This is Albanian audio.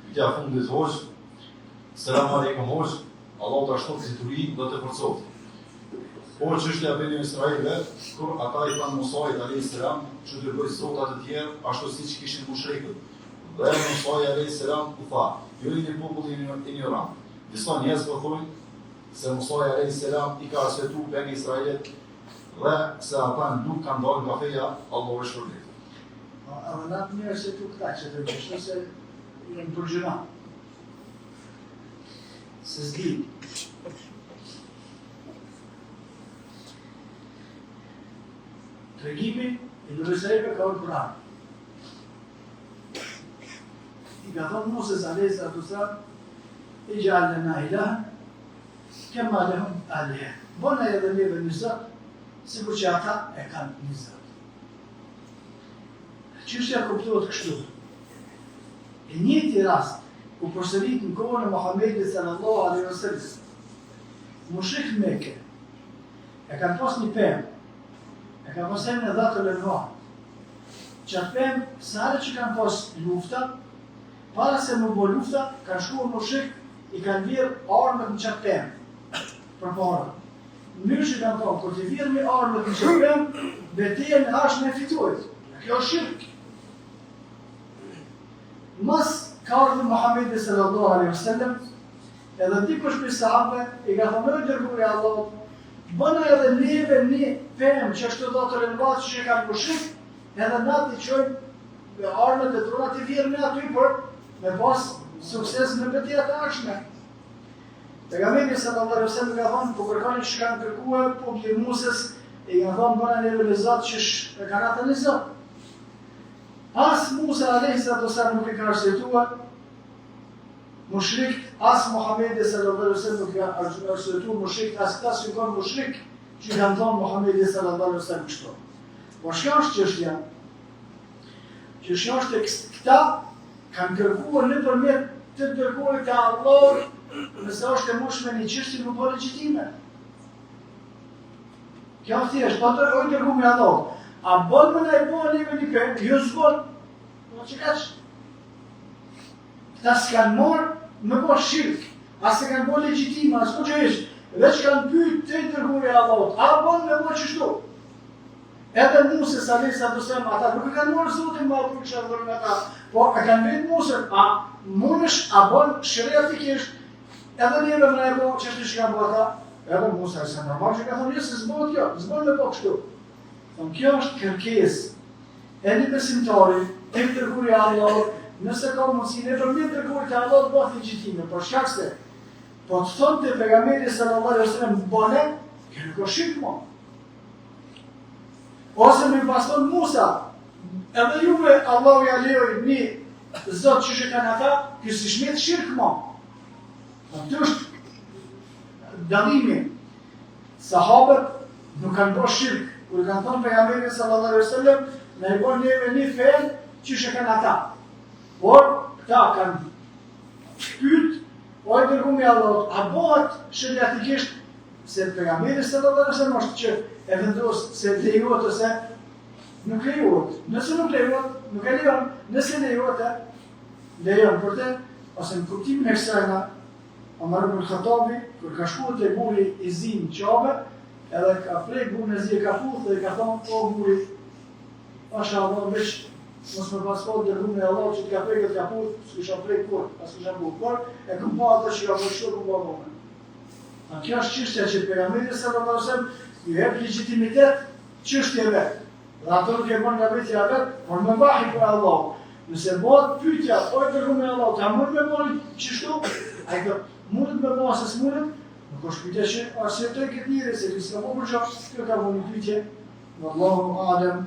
Pyetja fundit hoxh. Selam aleikum hoxh. Allah të ashtot si turi dhe të përcot. Por çështja e Beni Israilëve, kur ata i thanë Musait alayhis salam, që të bëj zotat të tjerë, ashtu siç kishin mushrikët. Dhe Musai alayhis salam u tha, ju jeni popull ignorant. Disa njerëz po thonë se Musai alayhis salam i ka arsyetu Beni Israilët dhe se ata nuk kanë dalë nga feja Allahu e shpërblet. A vënat mirë se tu këta që të vështu se jenë përgjëna. Se zdi. Tregimi i Israilëve ka orë Kur'an. I ka thonë Muses alayhis salam, ij'al lana ilahan kama lahum aliha. Bona edhe neve një zot, sikur që ata e kanë një zot. Çështja kuptohet kështu. E njëjti rast ku përsërit në kohën e Muhamedit sallallahu alaihi wasallam. Mushrik Mekë e kanë pas një pemë. E ka pas në Dhatul Anwar. Qatë pemë, sa herë që kanë pas lufta, para se më bo lufta, kanë shkuar mushrik, i kanë virë armët në qatë pemë. Për para. Mënyrë që kanë thonë, kur t'i virë me armët në qatë pemë, betejën është me fitojt. Kjo është shirk. Mas ka ardhur Muhamedi sallallahu alaihi wasallam, edhe dikush prej sahabëve i ka thonë dërguari i Allahut, bëna edhe neve një pemë që është të Dhatul Anwar që kanë mushrik, edhe na t'i çojmë armët e trona t'i virë me aty për me pas sukses në betejat e ardhshme. Pejgamberi sallallahu alaihi wasallam ka thonë, po kërkoni që kanë kërkuar populli Muses, i ka thonë bëna neve në Zot që e kanë atë në Zot. As Musa alayhis salam nuk e ka arsyetuar mushrik, as Muhamedi sallallahu alaihi wasallam nuk ka arsyetuar mushrik, as ta që kanë mushrik që kanë thonë Muhamedi sallallahu alaihi wasallam kështu. Por çka është çështja? Çështja është se këta kanë kërkuar nëpërmjet të dërguarit të Allahut, nëse është e mushme një çështje nuk po legjitime. Kjo thjesht po të dërguar me Allahut. A bën më nëjë bën një një pemë, jo s'bën. Po që kaç? Këta s'kanë morë me po shirk, as se kanë bo legjitime, as po që ishë, veç kanë pyjtë të dërguari i Allahut, a bën me po qështu? Edhe Muses alayhis salam, ata nuk e kanë morë Zotin ma për kësha vërë nga ta, po e kanë vetë Musën, a munësh, a bën shëriatikisht, edhe njëve më nëjë bo qështu që kanë bo ata, edhe Musa se normal që ka thonë, jesë s'bën kjo, s'bën me po kështu. Kjo është kërkesë e një besimtari, e një dërguari i Allahut, nëse ka mundësi nëpërmjet dërguarit të Allahut bëhet legjitime, për shkak se po të thonë pejgamberi sallallahu alaihi wasallam bëne, kjo nuk është shirk më. Ose më pas thonë Musa, edhe juve Allahu ja lejoi një zot që kanë ata, kjo si shmet shirk më. Atë është dallimi. Sahabët nuk kanë bërë shirk. Kur kanë thonë pejgamberi sallallahu alaihi wasallam, ne i bën neve një fen që kanë ata. Por këta kanë pyet, o i dërguari i Allahut, a bëhet shëriatikisht se pejgamberi sallallahu alaihi wasallam është që e vendos se lejohet ose nuk lejohet. Nëse nuk lejohet, nuk e lejon. Nëse lejohet, lejon për të, ose në kuptimin e kësaj na Omar ibn Khattabi, kur ka shkuar te buri i zi në Qabe, edhe ka prek burin e zi e ka puth dhe ka thonë, o buri, pasha Allah veç, mos më paspot dërguari i Allahut që t'ka prek e t'ka puth, s'kisha prek kur, as kisha puth, por e kum pa atë që ka përshur, kum pa moment. Kjo është çështja që pejgamberi sallallahu alaihi wasallam i jep legjitimitet çështjeve. Dhe ato nuk e bën nga vetja vet, por me vahi për Allah. Nëse bëhet pyetja, o dërguari i Allahut, a mund të bëj çështu? Ai thotë, mund të bëj ose s'mund? Nuk është pyetja që arsyetoj këtë njerëz se s'ka më përgjigj, kjo ka vënë pyetje. Wallahu a'lam.